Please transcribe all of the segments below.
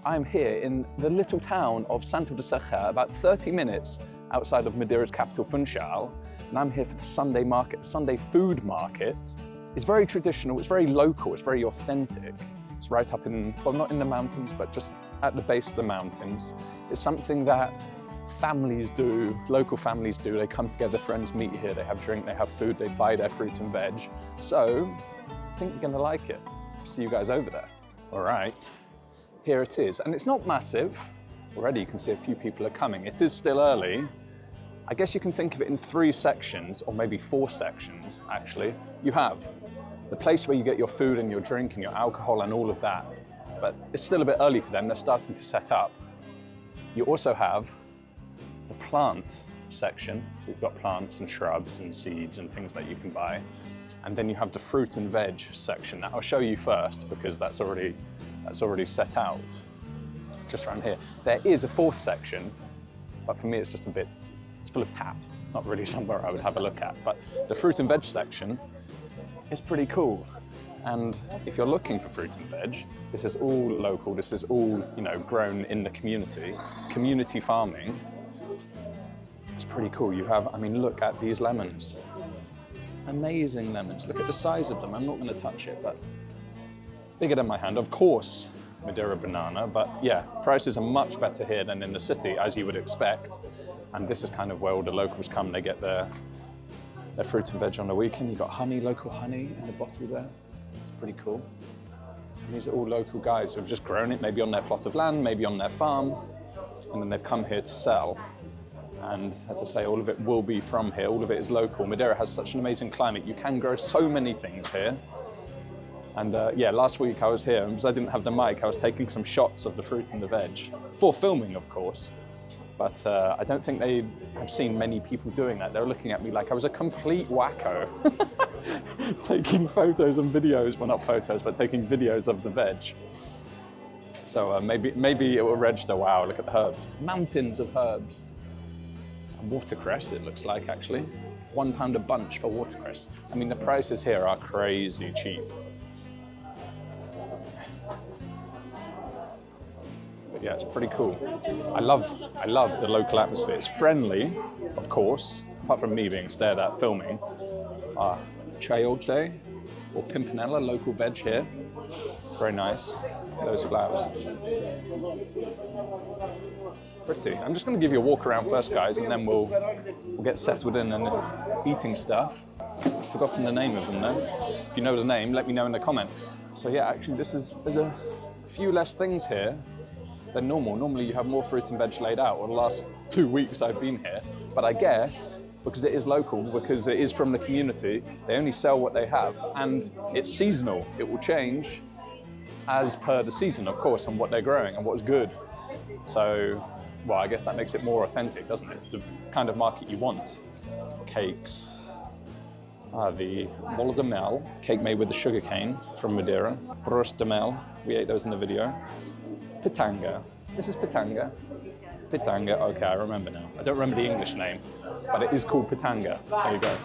I'm here in the little town of Santo Da Serra, about 30 minutes outside of Madeira's capital, Funchal, and I'm here for the Sunday market, Sunday food market. It's very traditional, it's very local, it's very authentic. It's right up in, well, not in the mountains, but just at the base of the mountains. It's something that families do, local families do. They come together, friends meet here, they have drink, they have food, they buy their fruit and veg. So, I think you're gonna like it. See you guys over there. All right, here it is. And it's not massive. Already you can see a few people are coming. It is still early. I guess you can think of it in 3 sections, or maybe 4 sections, actually. You have the place where you get your food and your drink and your alcohol and all of that. But it's still a bit early for them. They're starting to set up. You also have the plant section. So you've got plants and shrubs and seeds and things that you can buy. And then you have the fruit and veg section. Now I'll show you first because that's already set out just around here. There is a 4th section, but for me it's just it's full of tat. It's not really somewhere I would have a look at, but the fruit and veg section is pretty cool. And if you're looking for fruit and veg, this is all local. This is all, you know, grown in the community. Community farming. It's pretty cool. You have, I mean, look at these lemons. Amazing lemons. Look at the size of them. I'm not going to touch it, but bigger than my hand. Of course, Madeira banana, but yeah, prices are much better here than in the city, as you would expect. And this is kind of where all the locals come. They get their fruit and veg on the weekend. You've got honey, local honey in the bottle there. It's pretty cool. And these are all local guys who have just grown it, maybe on their plot of land, maybe on their farm, and then they've come here to sell. And as I say, all of it will be from here. All of it is local. Madeira has such an amazing climate. You can grow so many things here. And yeah, last week I was here, and because I didn't have the mic, I was taking some shots of the fruit and the veg. For filming, of course. But I don't think they have seen many people doing that. They were looking at me like I was a complete wacko. Taking photos and videos, well not photos, but taking videos of the veg. So maybe it will register, wow, look at the herbs. Mountains of herbs. Watercress, it looks like, actually. £1 a bunch for watercress. I mean, the prices here are crazy cheap. But yeah, it's pretty cool. I love the local atmosphere. It's friendly, of course, apart from me being stared at filming. Chayote or pimpinella, local veg here. Very nice, those flowers. Pretty. I'm just going to give you a walk around first, guys, and then we'll get settled in and eating stuff. I've forgotten the name of them though. If you know the name, let me know in the comments. So yeah, actually there's a few less things here than normal. Normally you have more fruit and veg laid out. Well, the last 2 weeks I've been here, but I guess because it is local, because it is from the community, they only sell what they have, and it's seasonal. It will change as per the season, of course, and what they're growing and what's good. So, well, I guess that makes it more authentic, doesn't it? It's the kind of market you want. Cakes. The bolo de mel, cake made with the sugar cane from Madeira. Arroz de mel, we ate those in the video. Pitanga. This is pitanga. Pitanga, okay, I remember now. I don't remember the English name, but it is called pitanga. There you go.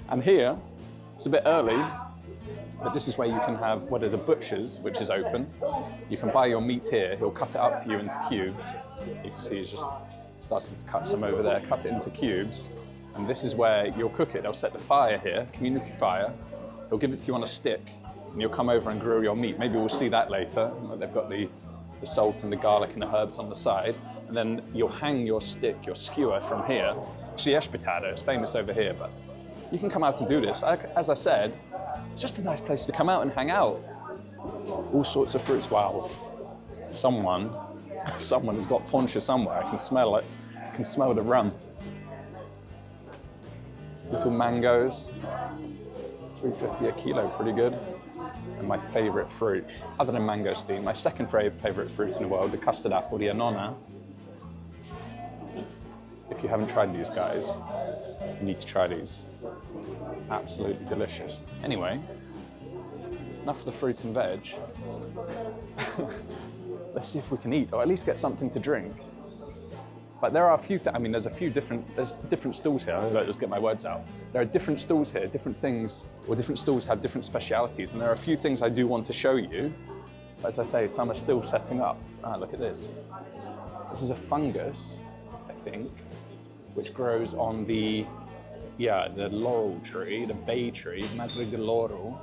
And here, it's a bit early, but this is where you can have, well, there's a butcher's, which is open. You can buy your meat here. He'll cut it up for you into cubes. You can see he's just starting to cut some over there, cut it into cubes. And this is where you'll cook it. They'll set the fire here, community fire. He'll give it to you on a stick, and you'll come over and grill your meat. Maybe we'll see that later. They've got the salt and the garlic and the herbs on the side. And then you'll hang your stick, your skewer from here. Actually, espetado, it's famous over here, but you can come out and do this. As I said, it's just a nice place to come out and hang out. All sorts of fruits. Wow. Someone has got Poncha somewhere. I can smell it. I can smell the rum. Little mangoes. $3.50 a kilo, pretty good. And my favorite fruit, other than mangosteen, my second favorite fruit in the world, the custard apple, the anona. If you haven't tried these guys, you need to try these. Absolutely delicious. Anyway, enough of the fruit and veg. Let's see if we can eat, or at least get something to drink. But there are a few, there's different stalls here. Let's just get my words out. There are different stalls here, different things, or different stalls have different specialities. And there are a few things I do want to show you. As I say, some are still setting up. Ah, look at this. This is a fungus, I think, which grows on the laurel tree, the bay tree, Madre de Laurel.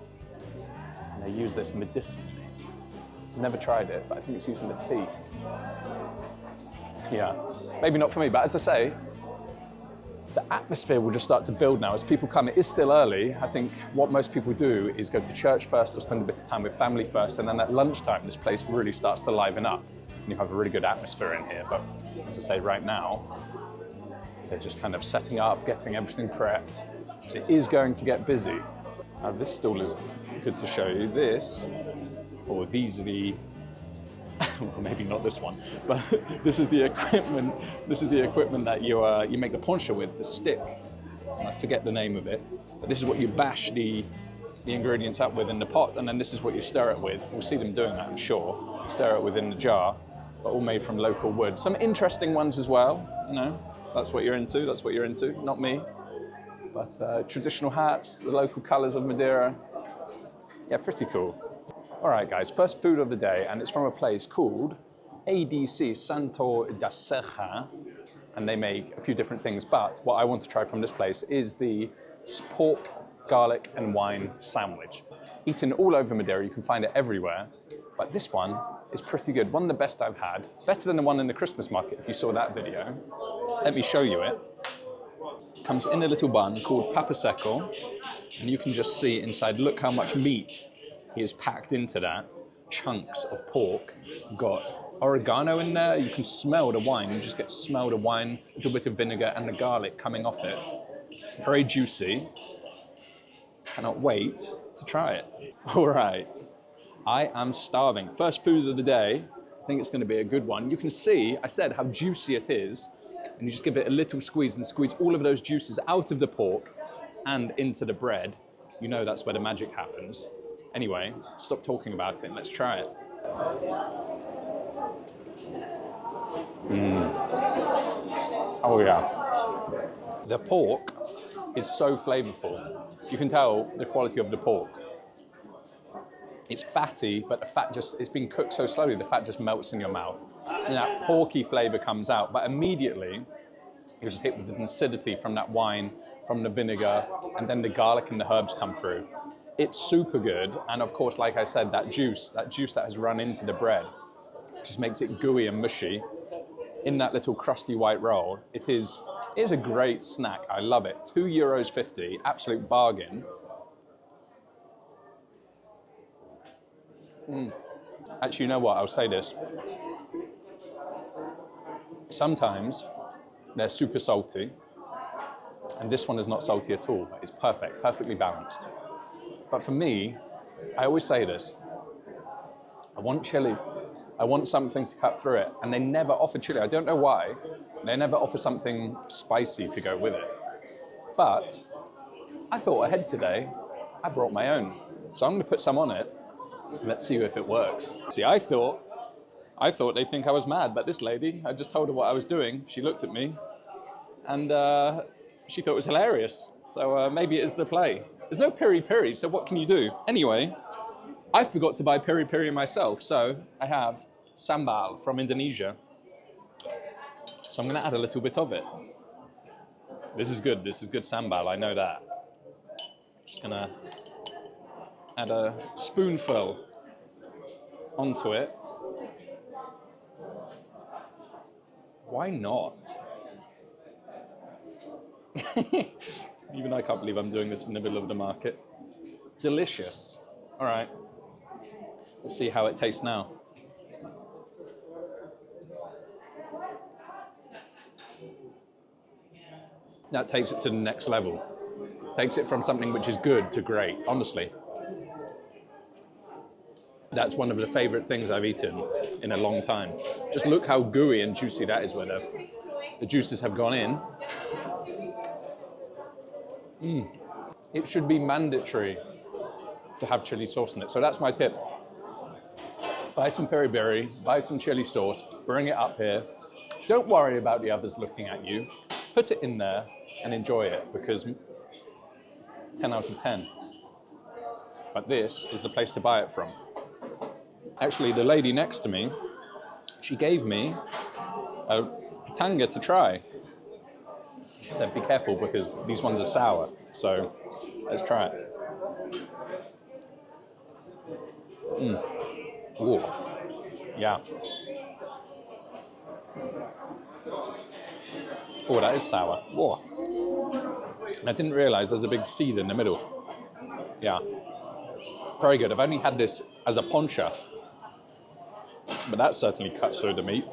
And they use this medicinally. Never tried it, but I think it's used in the tea. Yeah, maybe not for me, but as I say, the atmosphere will just start to build now as people come. It is still early. I think what most people do is go to church first or spend a bit of time with family first, and then at lunchtime, this place really starts to liven up. And you have a really good atmosphere in here. But as I say, right now, they're just kind of setting up, getting everything prepped. So it is going to get busy. Now this stall is good to show you. These are the, well, maybe not this one, but this is the equipment. This is the equipment that you make the poncha with, the stick. And I forget the name of it, but this is what you bash the ingredients up with in the pot, and then this is what you stir it with. We'll see them doing that, I'm sure. Stir it within the jar, but all made from local wood. Some interesting ones as well, you know. That's what you're into, that's what you're into, not me. But traditional hats, the local colors of Madeira. Yeah, pretty cool. All right, guys, first food of the day, and it's from a place called ADC, Santo Da Serra, and they make a few different things, but what I want to try from this place is the pork, garlic, and wine sandwich. Eaten all over Madeira, you can find it everywhere, but this one is pretty good. One of the best I've had, better than the one in the Christmas market, if you saw that video. Let me show you it. Comes in a little bun called papa seco, and you can just see inside, look how much meat is packed into that. Chunks of pork. Got oregano in there, you can smell the wine, you just get smell the wine, a little bit of vinegar and the garlic coming off it. Very juicy. Cannot wait to try it. All right, I am starving. First food of the day, I think it's gonna be a good one. You can see, I said how juicy it is, and you just give it a little squeeze and squeeze all of those juices out of the pork and into the bread. You know that's where the magic happens. Anyway, stop talking about it and let's try it. Oh yeah. The pork is so flavorful. You can tell the quality of the pork. It's fatty, but the fat it's been cooked so slowly, the fat just melts in your mouth. And that porky flavor comes out, but immediately you're just hit with the acidity from that wine, from the vinegar, and then the garlic and the herbs come through. It's super good, and of course, like I said, that juice that has run into the bread just makes it gooey and mushy in that little crusty white roll. It is a great snack. I love it. €2.50, absolute bargain. Actually, you know what? I'll say this. Sometimes they're super salty, and this one is not salty at all. It's perfect, perfectly balanced. But for me, I always say this, I want chili. I want something to cut through it. And they never offer chili. I don't know why. They never offer something spicy to go with it. But I thought ahead today. I brought my own. So I'm going to put some on it. Let's see if it works. See, I thought they'd think I was mad. But this lady, I just told her what I was doing. She looked at me. And she thought it was hilarious. So maybe it is the play. There's no piri-piri, so what can you do? Anyway, I forgot to buy piri-piri myself, so I have sambal from Indonesia. So I'm gonna add a little bit of it. This is good sambal, I know that. Just gonna add a spoonful onto it. Why not? Even I can't believe I'm doing this in the middle of the market. Delicious. All right. Let's see how it tastes now. That takes it to the next level. Takes it from something which is good to great, honestly. That's one of the favorite things I've eaten in a long time. Just look how gooey and juicy that is where the juices have gone in. It should be mandatory to have chili sauce in it. So that's my tip. Buy some peri-peri, buy some chili sauce, bring it up here. Don't worry about the others looking at you. Put it in there and enjoy it, because 10 out of 10. But this is the place to buy it from. Actually, the lady next to me, she gave me a pitanga to try. She said, be careful because these ones are sour. So let's try it. Ooh. Yeah. Oh, that is sour. Whoa. I didn't realize there's a big seed in the middle. Yeah. Very good. I've only had this as a poncha, but that certainly cuts through the meat.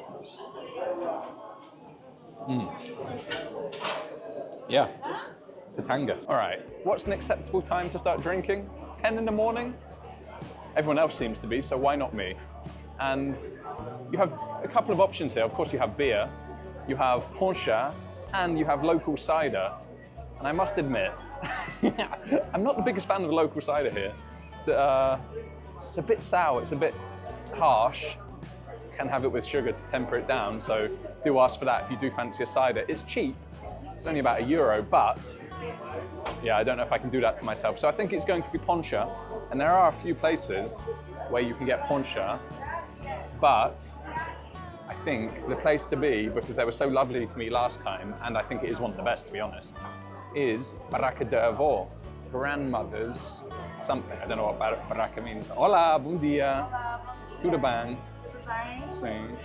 Yeah. Pitanga. All right. What's an acceptable time to start drinking? 10 in the morning? Everyone else seems to be, so why not me? And you have a couple of options here. Of course, you have beer, you have Poncha, and you have local cider. And I must admit, I'm not the biggest fan of the local cider here. It's a bit sour, it's a bit harsh. You can have it with sugar to temper it down, so do ask for that if you do fancy a cider. It's cheap, it's only about €1, but yeah, I don't know if I can do that to myself. So I think it's going to be Poncha, and there are a few places where you can get Poncha, but I think the place to be, because they were so lovely to me last time, and I think it is one of the best, to be honest, is Barraca de Avó, grandmother's something. I don't know what Barraca means. Hola, bom dia. Tudo bem? Sim.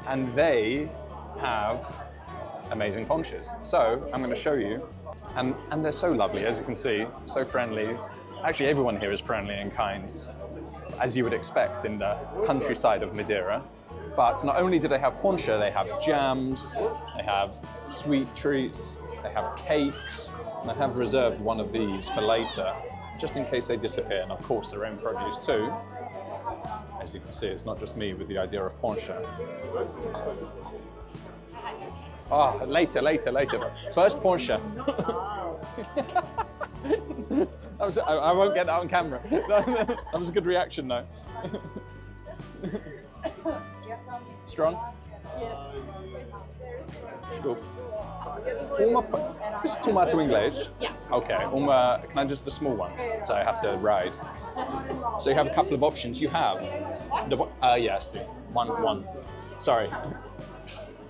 And they have amazing ponchas. So I'm going to show you. And they're so lovely, as you can see, so friendly. Actually, everyone here is friendly and kind, as you would expect in the countryside of Madeira. But not only do they have poncha, they have jams, they have sweet treats, they have cakes, and I have reserved one of these for later, just in case they disappear, and of course their own produce too. As you can see, it's not just me with the idea of poncha. Oh, later. First poncha. I won't get that on camera. That was a good reaction though. Strong? Yes. Desculpa. This is tomato inglês? Yeah. Okay, can I just a small one? So I have to ride. So you have a couple of options. You have yes, one. Sorry.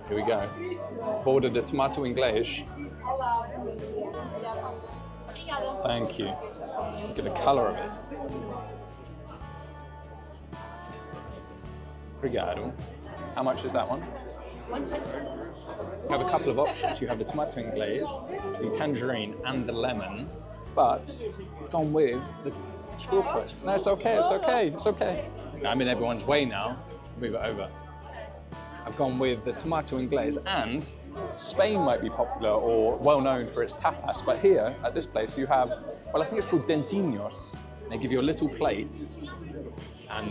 Here we go. I've ordered a tomato inglês. Thank you. Look at the color of it. Obrigado. How much is that one? You have a couple of options. You have the tomato inglês, the tangerine, and the lemon, but I've gone with the chocolate. No, it's okay. I'm in everyone's way now. Move it over. I've gone with the tomato inglês, and Spain might be popular or well known for its tapas, but here at this place you have, well, I think it's called dentinhos. They give you a little plate, and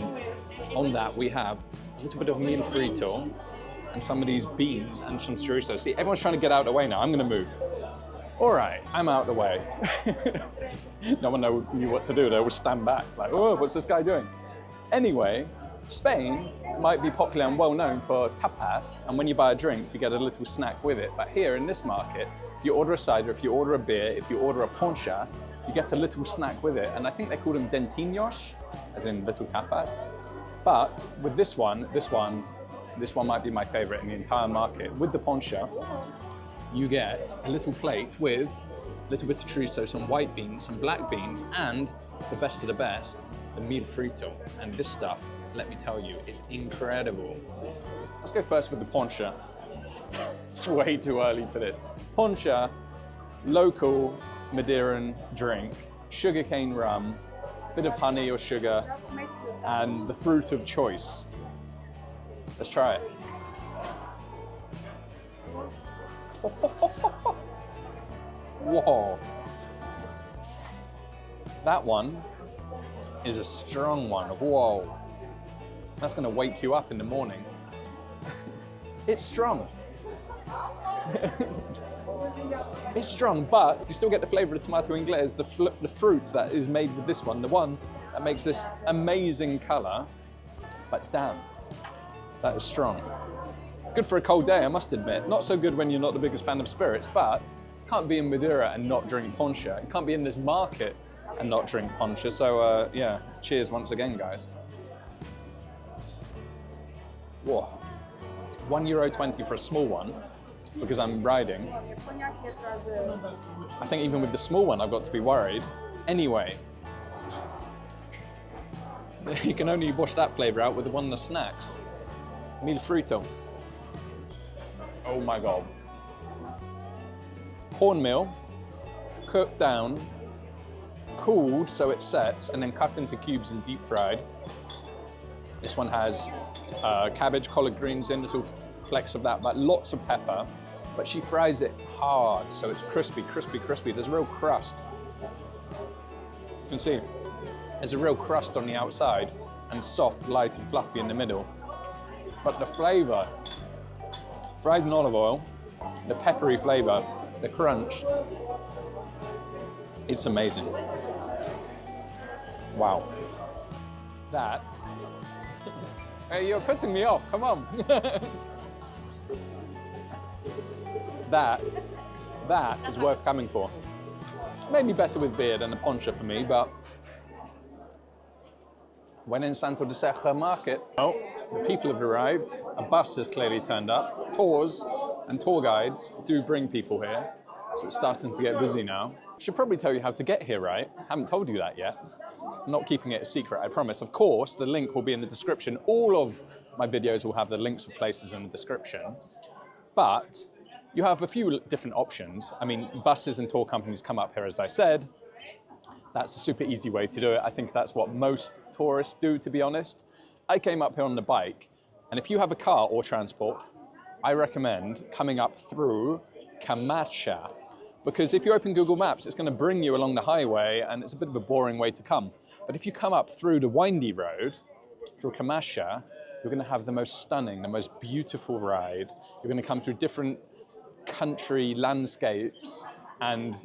on that we have a little bit of meal frito and some of these beans and some chorizo. See, everyone's trying to get out of the way now. I'm going to move. All right, I'm out of the way. No one knew what to do. They all stand back like, oh, what's this guy doing? Anyway, Spain might be popular and well known for tapas, and when you buy a drink, you get a little snack with it. But here in this market, if you order a cider, if you order a beer, if you order a poncha, you get a little snack with it. And I think they call them dentinhos, as in little tapas. But with this one might be my favorite in the entire market. With the poncha, you get a little plate with a little bit of chorizo, some white beans, some black beans, and the best of the best, the meal frito. And this stuff, let me tell you, is incredible. Let's go first with the poncha. It's way too early for this. Poncha, local Madeiran drink, sugarcane rum, bit of honey or sugar, and the fruit of choice. Let's try it. Whoa. That one is a strong one. Whoa. That's going to wake you up in the morning. It's strong. It's strong, but you still get the flavor of the tomato inglés, the fruit that is made with this one, the one that makes this amazing color. But damn, that is strong. Good for a cold day, I must admit. Not so good when you're not the biggest fan of spirits, but can't be in Madeira and not drink poncha. You can't be in this market and not drink poncha. So yeah, cheers once again, guys. Whoa. €1.20 for a small one, because I'm riding. I think even with the small one, I've got to be worried. Anyway, you can only wash that flavor out with one of the snacks. Mil frito. Oh my God. Cornmeal, cooked down, cooled so it sets, and then cut into cubes and deep fried. This one has cabbage, collard greens in, little flecks of that, but lots of pepper. But she fries it hard, so it's crispy, crispy, crispy. There's a real crust. You can see, there's a real crust on the outside and soft, light and fluffy in the middle. But the flavor, fried in olive oil, the peppery flavor, the crunch, it's amazing. Wow. That, hey, you're putting me off, come on. That is worth coming for. Maybe better with beer than a poncha for me, but when in Santo Da Serra Market, oh, the people have arrived. A bus has clearly turned up. Tours and tour guides do bring people here, so it's starting to get busy now. Should probably tell you how to get here, right? Haven't told you that yet. I'm not keeping it a secret, I promise. Of course, the link will be in the description. All of my videos will have the links of places in the description. But you have a few different options. I mean, buses and tour companies come up here, as I said. That's a super easy way to do it. I think that's what most tourists do, to be honest. I came up here on the bike, and if you have a car or transport, I recommend coming up through Poncha, because if you open Google Maps, it's going to bring you along the highway, and it's a bit of a boring way to come. But if you come up through the windy road, through Poncha, you're going to have the most stunning, the most beautiful ride. You're going to come through different country landscapes, and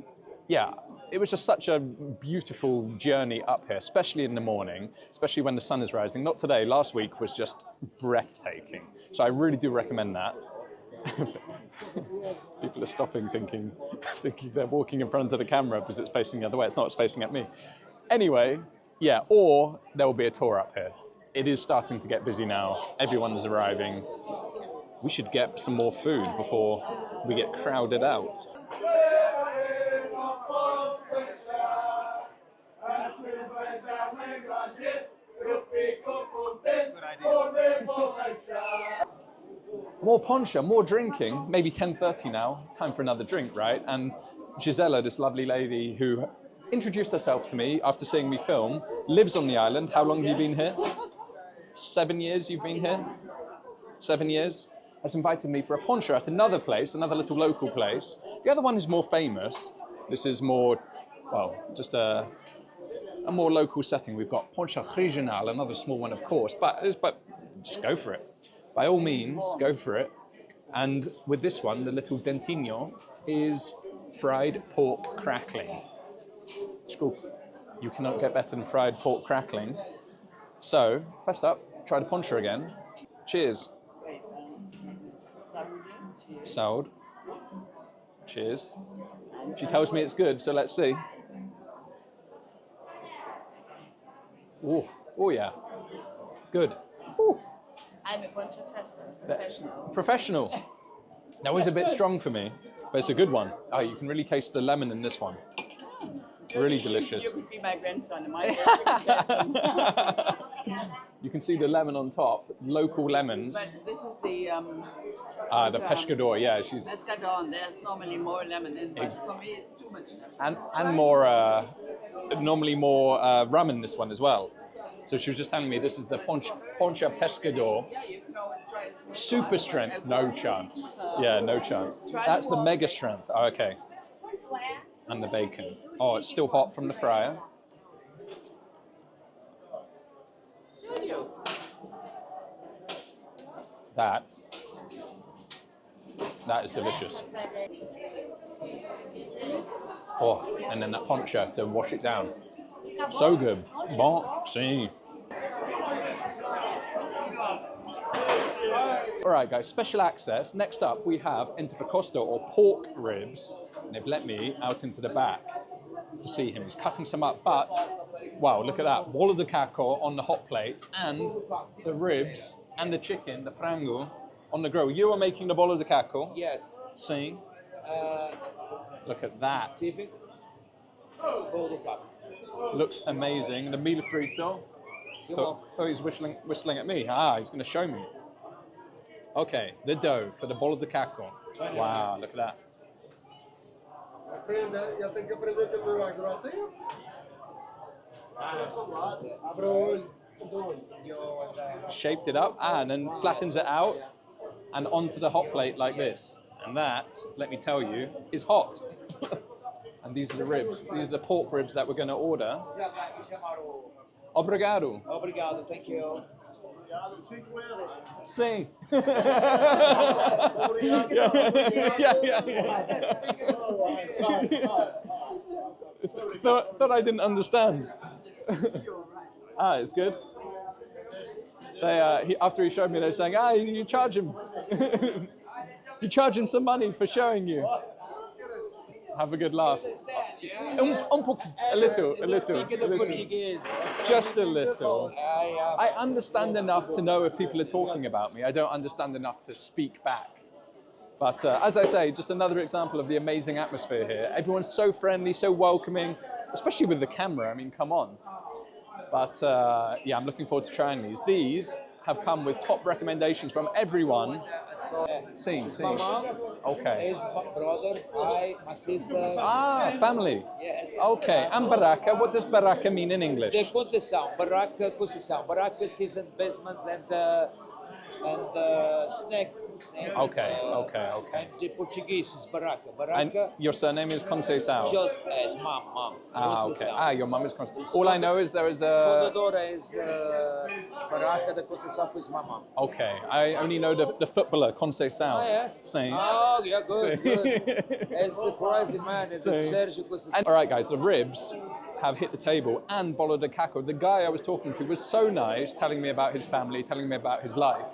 yeah, it was just such a beautiful journey up here, especially in the morning, especially when the sun is rising. Not today, last week was just breathtaking. So I really do recommend that. People are stopping thinking they're walking in front of the camera because it's facing the other way. It's not, it's facing at me. Anyway, yeah, or there will be a tour up here. It is starting to get busy now. Everyone is arriving. We should get some more food before we get crowded out. More poncha, more drinking, maybe 10:30 now, time for another drink, right? And Gisela, this lovely lady who introduced herself to me after seeing me film, lives on the island. How long have you been here? 7 years you've been here? 7 years? Has invited me for a poncha at another place, another little local place. The other one is more famous. This is more, well, just a more local setting. We've got Poncha Regional, another small one, of course, but just go for it. By all means, go for it. And with this one, the little dentinho is fried pork crackling. Scoop. You cannot get better than fried pork crackling. So, first up, try the poncha again. Cheers. Saud. Cheers. She tells me it's good, so let's see. Oh yeah. Good. Ooh. I'm a poncha tester, professional. Professional. That was a bit strong for me, but it's a good one. Oh, you can really taste the lemon in this one. Really delicious. You could be my grandson in my You can see the lemon on top, local lemons. But this is the the pescador, yeah. She's pescador, and there's normally more lemon in, but for me it's too much. and more normally more rum in this one as well. So she was just telling me this is the Poncha pescador. Yeah, you can always try it. Super strength, no chance. Yeah, no chance. That's the mega strength. Oh, okay. And the bacon. Oh, it's still hot from the fryer. That is delicious. Oh, and then that poncha to wash it down. So good. Bon, si. All right, guys, special access. Next up, we have entrecosto or pork ribs. And they've let me out into the back to see him. He's cutting some up, but wow, look at that. Bolo de caco on the hot plate, and the ribs and the chicken, the frango, on the grill. You are making the bolo de caco. Yes. See? Look at that. Typical bolo de caco. Looks amazing. The mille frito. Thought he was whistling at me. He's going to show me. Okay, the dough for the bolo de caco. Wow, look at that. Shaped it up and then flattens it out and onto the hot plate like this. And that, let me tell you, is hot. And these are the ribs. These are the pork ribs that we're going to order. Obrigado. Obrigado, thank you. Sim. Thought I didn't understand. It's good. After he showed me, they're saying, you charge him. You charge him some money for showing you. Have a good laugh. A little. Portuguese. Just a little. I understand enough to know if people are talking about me. I don't understand enough to speak back. But as I say, just another example of the amazing atmosphere here. Everyone's so friendly, so welcoming, especially with the camera. I mean, come on. But I'm looking forward to trying these. These have come with top recommendations from everyone. See. Okay. His brother, my sister. Family. Yes. Okay. And baraka, what does baraka mean in English? The concessão, concessão. Baraka seasoned basements and snack. Okay. And the Portuguese is baraka. And your surname is Conceição? Just as mom. Okay. Your mum is Conceição. All I know is there is a... Fundadora is baraka, the Conceição is my mom. Okay. I only know the footballer, Conceição. Yes. Same. Oh, yeah, good. It's surprising, man. It's Sergio Conceição. All right, guys, the ribs have hit the table and bolo de caco. The guy I was talking to was so nice, telling me about his family, telling me about his life.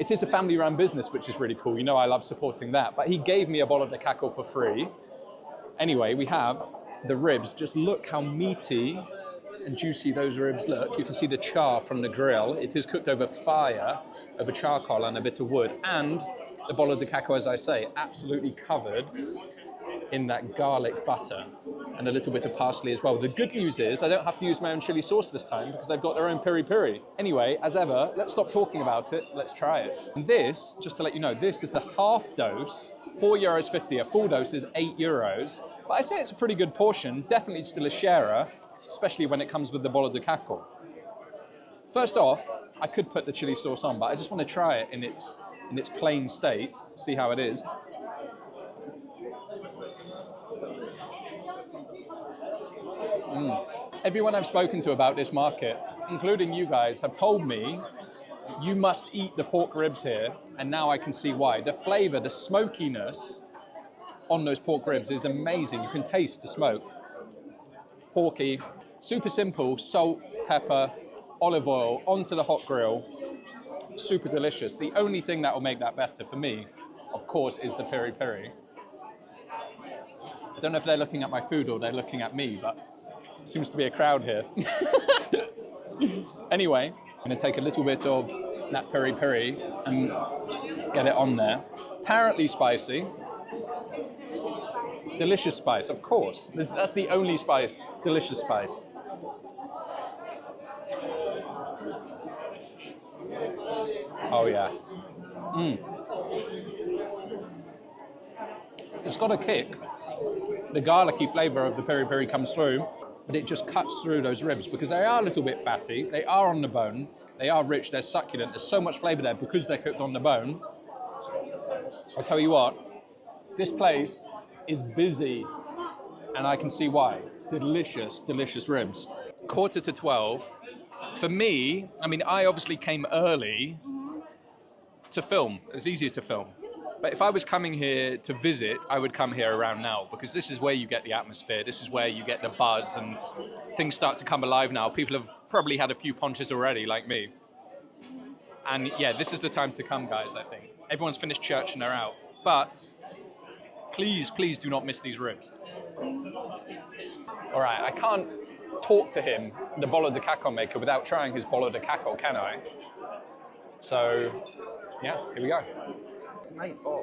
It is a family-run business, which is really cool. You know I love supporting that. But he gave me a bolo de caco for free. Anyway, we have the ribs. Just look how meaty and juicy those ribs look. You can see the char from the grill. It is cooked over fire, over charcoal and a bit of wood. And the bolo de caco, as I say, absolutely covered in that garlic butter and a little bit of parsley as well. The good news is I don't have to use my own chili sauce this time because they've got their own peri-peri. Anyway, as ever, let's stop talking about it. Let's try it. And this, just to let you know, this is the half dose, €4.50. A full dose is €8. But I say it's a pretty good portion, definitely still a sharer, especially when it comes with the bolo de caco. First off, I could put the chili sauce on, but I just want to try it in its plain state, see how it is. Everyone I've spoken to about this market, including you guys, have told me you must eat the pork ribs here, and now I can see why. The flavor, the smokiness on those pork ribs is amazing. You can taste the smoke. Porky, super simple, salt, pepper, olive oil, onto the hot grill. Super delicious. The only thing that will make that better for me, of course, is the peri-peri. I don't know if they're looking at my food or they're looking at me, but seems to be a crowd here. Anyway, I'm going to take a little bit of that peri-peri and get it on there. Apparently spicy. It's delicious spicy. Delicious spice, of course. That's the only spice. Delicious spice. Oh yeah. It's got a kick. The garlicky flavor of the peri-peri comes through, but it just cuts through those ribs because they are a little bit fatty. They are on the bone. They are rich. They're succulent. There's so much flavor there because they're cooked on the bone. I'll tell you what, this place is busy, and I can see why. Delicious, delicious ribs. 11:45. For me, I mean, I obviously came early to film. It's easier to film. But if I was coming here to visit, I would come here around now because this is where you get the atmosphere. This is where you get the buzz and things start to come alive now. People have probably had a few ponchas already, like me. And yeah, this is the time to come, guys, I think. Everyone's finished church and they're out. But please, please do not miss these ribs. All right, I can't talk to him, the bolo de caco maker, without trying his bolo de caco, can I? So, yeah, here we go. It's nice. Oh.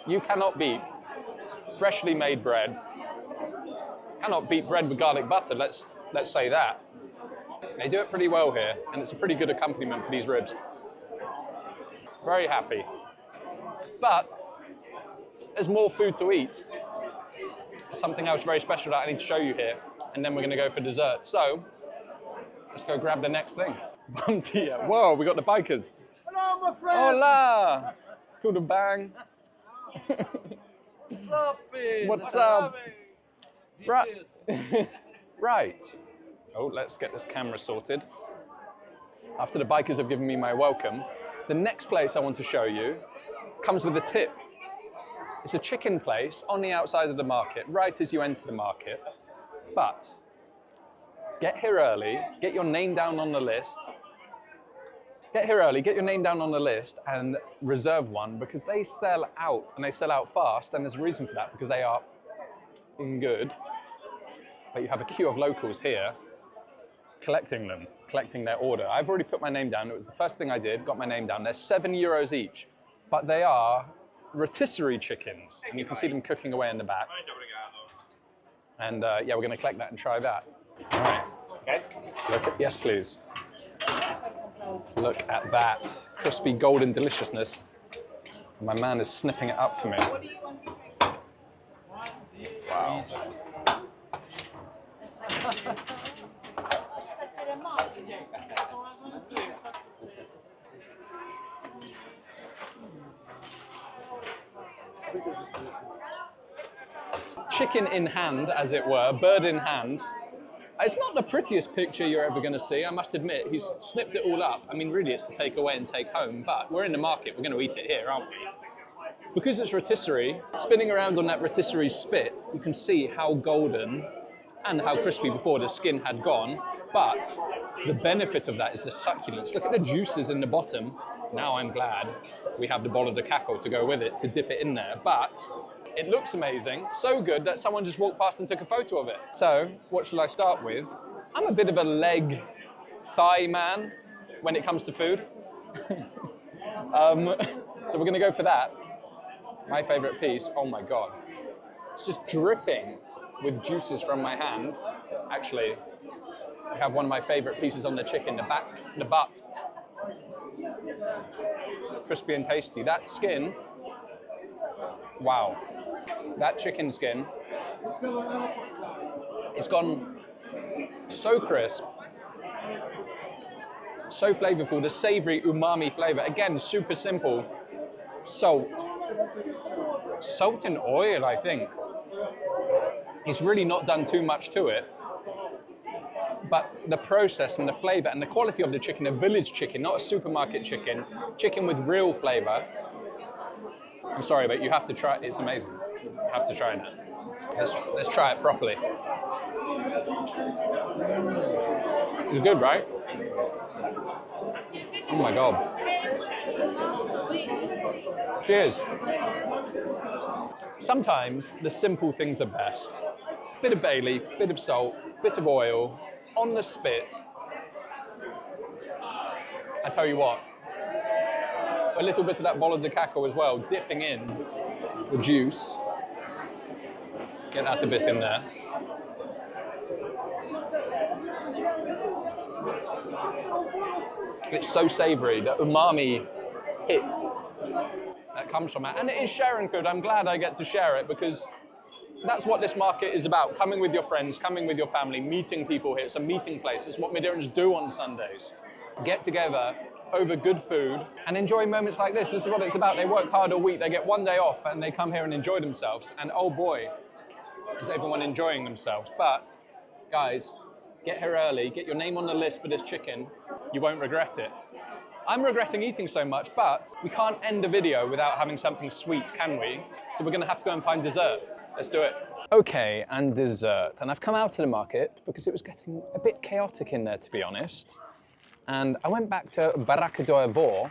You cannot beat freshly made bread. Cannot beat bread with garlic butter, let's say that. They do it pretty well here, and it's a pretty good accompaniment for these ribs. Very happy. But there's more food to eat. Something else very special that I need to show you here, and then we're going to go for dessert. So, let's go grab the next thing. Bum tia. Whoa, we got the bikers. Hello, my friend. Hola! Tudo bang. What's up? Right. Right. Oh, let's get this camera sorted. After the bikers have given me my welcome, the next place I want to show you comes with a tip. It's a chicken place on the outside of the market, right as you enter the market. But get here early, get your name down on the list. Get here early, get your name down on the list and reserve one, because they sell out, and they sell out fast, and there's a reason for that, because they are good. But you have a queue of locals here collecting them, collecting their order. I've already put my name down. It was the first thing I did, got my name down. They're €7 each, but they are rotisserie chickens, and you can see them cooking away in the back. And yeah, we're going to collect that and try that. All right. Okay. Yes, please. Look at that crispy golden deliciousness. My man is snipping it up for me. Wow. Chicken in hand, as it were, bird in hand. It's not the prettiest picture you're ever going to see, I must admit. He's snipped it all up. I mean, really, it's to take away and take home, but we're in the market, we're going to eat it here, aren't we? Because it's rotisserie, spinning around on that rotisserie spit, you can see how golden and how crispy before the skin had gone, but the benefit of that is the succulence. Look at the juices in the bottom. Now I'm glad we have the bol de caco to go with it, to dip it in there, but it looks amazing, so good that someone just walked past and took a photo of it. So, what shall I start with? I'm a bit of a leg thigh man when it comes to food. So we're gonna go for that. My favorite piece, oh my God. It's just dripping with juices from my hand. Actually, I have one of my favorite pieces on the chicken, the butt. Crispy and tasty. That skin, wow. That chicken skin, it's gone so crisp, so flavorful, the savory umami flavor. Again, super simple. Salt and oil, I think. It's really not done too much to it. But the process and the flavor and the quality of the chicken, a village chicken, not a supermarket chicken, chicken with real flavor. I'm sorry, but you have to try it. It's amazing. You have to try it. Let's try it properly. It's good, right? Oh my God. Cheers. Sometimes the simple things are best. Bit of bay leaf, bit of salt, bit of oil, on the spit. I tell you what, a little bit of that bol de caco as well, dipping in the juice. Get that a bit in there. It's so savory, the umami hit that comes from it. And it is sharing food. I'm glad I get to share it, because that's what this market is about. Coming with your friends, coming with your family, meeting people here. It's a meeting place. It's what Madeirans do on Sundays. Get together over good food and enjoy moments like this. This is what it's about. They work hard all week. They get one day off and they come here and enjoy themselves. And oh boy, is everyone enjoying themselves. But guys, get here early. Get your name on the list for this chicken. You won't regret it. I'm regretting eating so much, but we can't end a video without having something sweet, can we? So we're going to have to go and find dessert. Let's do it. Okay, and dessert. And I've come out to the market because it was getting a bit chaotic in there, to be honest. And I went back to Barraca do Avô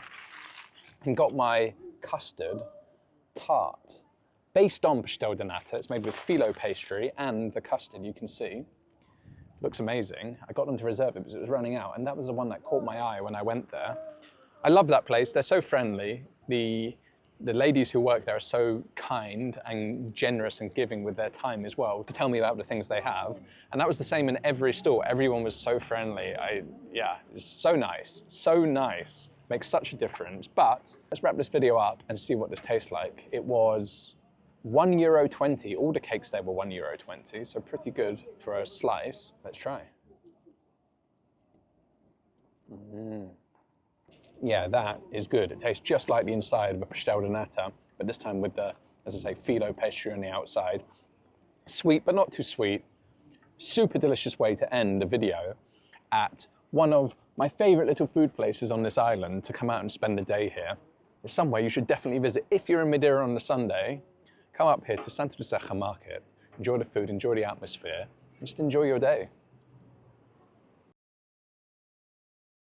and got my custard tart based on pastel de nata. It's made with filo pastry and the custard, you can see. Looks amazing. I got them to reserve it because it was running out, and that was the one that caught my eye when I went there. I love that place. They're so friendly. The ladies who work there are so kind and generous and giving with their time as well to tell me about the things they have. And that was the same in every store. Everyone was so friendly. Yeah, it's so nice, so nice. Makes such a difference. But let's wrap this video up and see what this tastes like. It was €1.20. All the cakes there were €1.20, so pretty good for a slice. Let's try. Yeah, that is good. It tastes just like the inside of a pastel de nata, but this time with the, as I say, phyllo pastry on the outside. Sweet, but not too sweet. Super delicious way to end the video at one of my favorite little food places on this island to come out and spend a day here. It's somewhere you should definitely visit. If you're in Madeira on the Sunday, come up here to Santo Da Serra Market, enjoy the food, enjoy the atmosphere, and just enjoy your day.